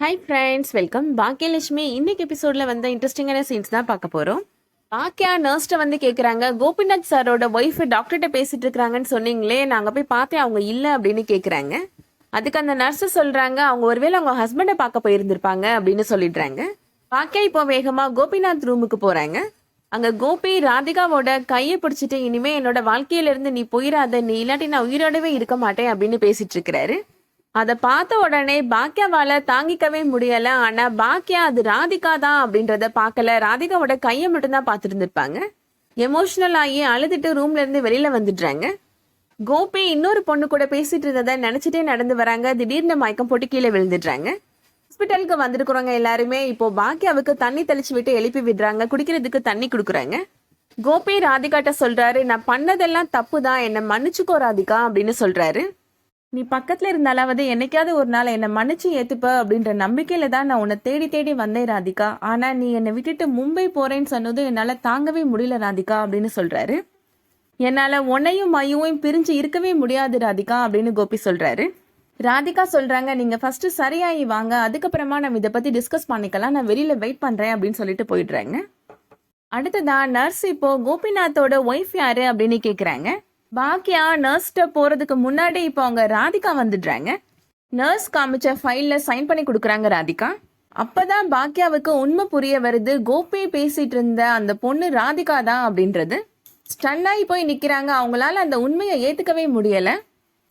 Hi friends, welcome. Baakiyalakshmi இன்னைக்கு எபிசோட்ல வந்து இன்ட்ரெஸ்டிங்கான சீன்ஸ் தான் பார்க்க போறோம். பாக்கியா நர்ஸ்ட்ட வந்து கேக்குறாங்க, கோபிநாத் சாரோட ஒய்ஃப் டாக்டர்கிட்ட பேசிட்டு இருக்காங்கன்னு சொன்னீங்களே, நாங்க போய் பார்த்தேன், அவங்க இல்ல அப்படின்னு கேக்குறாங்க. அதுக்கு அந்த நர்ஸ் சொல்றாங்க, அவங்க ஒருவேளை அவங்க ஹஸ்பண்டை பார்க்க போயிருந்திருப்பாங்க அப்படின்னு சொல்லிடுறாங்க. பாக்கியா இப்போ வேகமா கோபிநாத் ரூமுக்கு போறாங்க. அங்க கோபி ராதிகாவோட கையை பிடிச்சிட்டு, இனிமே என்னோட வாழ்க்கையில இருந்து நீ போயிடாத, நீ இல்லாட்டி நான் உயிரோடவே இருக்க மாட்டேன் அப்படின்னு பேசிட்டு இருக்கிறாரு. அதை பார்த்த உடனே பாக்கியாவால தாங்கிக்கவே முடியல. ஆனா பாக்கியா அது ராதிகா தான் அப்படின்றத பார்க்கல. ராதிகாவோட கையை மட்டும்தான் பார்த்துட்டு இருந்திருப்பாங்க. எமோஷனல் ஆகி அழுதுட்டு ரூம்ல இருந்து வெளியில வந்துடுறாங்க. கோபி இன்னொரு பொண்ணு கூட பேசிட்டு இருந்ததை நினைச்சிட்டே நடந்து வராங்க. திடீர்னு மயக்கம் போட்டு கீழே விழுந்துடுறாங்க. ஹாஸ்பிட்டலுக்கு வந்துருக்குறவங்க எல்லாருமே இப்போ பாக்கியாவுக்கு தண்ணி தெளிச்சு விட்டு எழுப்பி விடுறாங்க. குடிக்கிறதுக்கு தண்ணி கொடுக்குறாங்க. கோபி ராதிகாட்ட சொல்றாரு, நான் பண்ணதெல்லாம் தப்பு தான், என்னை மன்னிச்சுக்கோ ராதிகா அப்படின்னு சொல்றாரு. நீ பக்கத்துல இருந்தாலாவது என்னைக்காவது ஒரு நாள் என்னை மன்னிச்சு ஏத்துப்ப அப்படின்ற நம்பிக்கையில தான் நான் உன்னை தேடி தேடி வந்தேன் ராதிகா. ஆனா நீ என்னை விட்டுட்டு மும்பை போறேன்னு சொன்னதும் என்னால தாங்கவே முடியல ராதிகா அப்படின்னு சொல்றாரு. என்னால உன்னையும் மையும் பிரிஞ்சு இருக்கவே முடியாது ராதிகா அப்படின்னு கோபி சொல்றாரு. ராதிகா சொல்றாங்க, நீங்க ஃபர்ஸ்ட் சரியாயி வாங்க, அதுக்கப்புறமா நம்ம இதை பத்தி டிஸ்கஸ் பண்ணிக்கலாம், நான் வெளியில வெயிட் பண்றேன் அப்படின்னு சொல்லிட்டு போயிடுறாங்க. அடுத்ததான் நர்ஸ் இப்போ கோபிநாத்தோட ஒய்ஃப் யாரு அப்படின்னு கேக்குறாங்க. பாக்கியா நர்ஸ்கிட்ட போறதுக்கு முன்னாடி இப்போ அவங்க ராதிகா வந்துடுறாங்க. நர்ஸ் காமிச்ச ஃபைல்ல சைன் பண்ணி கொடுக்குறாங்க ராதிகா. அப்பதான் பாக்கியாவுக்கு உண்மை புரிய வருது, கோபி பேசிட்டு இருந்த அந்த பொண்ணு ராதிகா தான் அப்படின்றது. ஸ்டன்னாகி போய் நிக்கிறாங்க. அவங்களால அந்த உண்மையை ஏத்துக்கவே முடியல.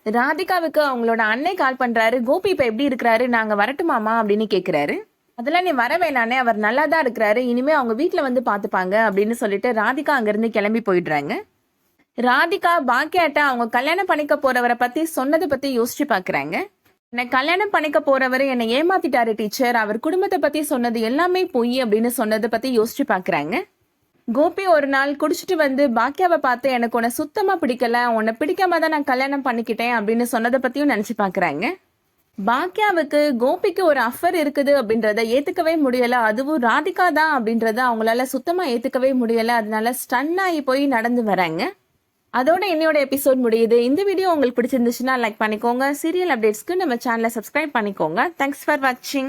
ராதிகாவுக்கு அவங்களோட அன்னை கால் பண்றாரு. கோபி இப்ப எப்படி இருக்கிறாரு, நாங்க வரட்டுமாமா அப்படின்னு கேக்குறாரு. அதெல்லாம் நீ வர வேணானே, அவர் நல்லா தான் இருக்கிறாரு, இனிமே அவங்க வீட்டுல வந்து பாத்துப்பாங்க அப்படின்னு சொல்லிட்டு ராதிகா அங்கிருந்து கிளம்பி போயிடுறாங்க. ராதிகா பாக்கியாட்ட அவங்க கல்யாணம் பண்ணிக்க போறவரை பத்தி சொன்னதை பத்தி யோசிச்சு பாக்குறாங்க. என்னை கல்யாணம் பண்ணிக்க போறவரு என்னை ஏமாத்திட்டாரு டீச்சர், அவர் குடும்பத்தை பத்தி சொன்னது எல்லாமே பொய் அப்படின்னு சொன்னதை பத்தி யோசிச்சு பாக்குறாங்க. கோபி ஒரு நாள் குடிச்சிட்டு வந்து பாக்கியாவை பார்த்து, எனக்கு உன்னை சுத்தமா பிடிக்கல, உன்னை பிடிக்காம தான் நான் கல்யாணம் பண்ணிக்கிட்டேன் அப்படின்னு சொன்னதை பத்தியும் நினைச்சு பாக்குறாங்க. பாக்கியாவுக்கு கோபிக்கு ஒரு அஃபர் இருக்குது அப்படின்றத ஏத்துக்கவே முடியல, அதுவும் ராதிகா தான் அப்படின்றத அவங்களால சுத்தமா ஏத்துக்கவே முடியல. அதனால ஸ்டன் ஆகி போய் நடந்து வராங்க. அதோட என்னோட எபிசோட் முடியுது. இந்த வீடியோ உங்களுக்கு பிடிச்சிருந்துச்சுன்னா லைக் பண்ணிக்கோங்க. சீரியல் அப்டேட்ஸ்க்கு நம்ம சேனலை சப்ஸ்கிரைப் பண்ணிக்கோங்க. தேங்க்ஸ் ஃபார் வாட்சிங்.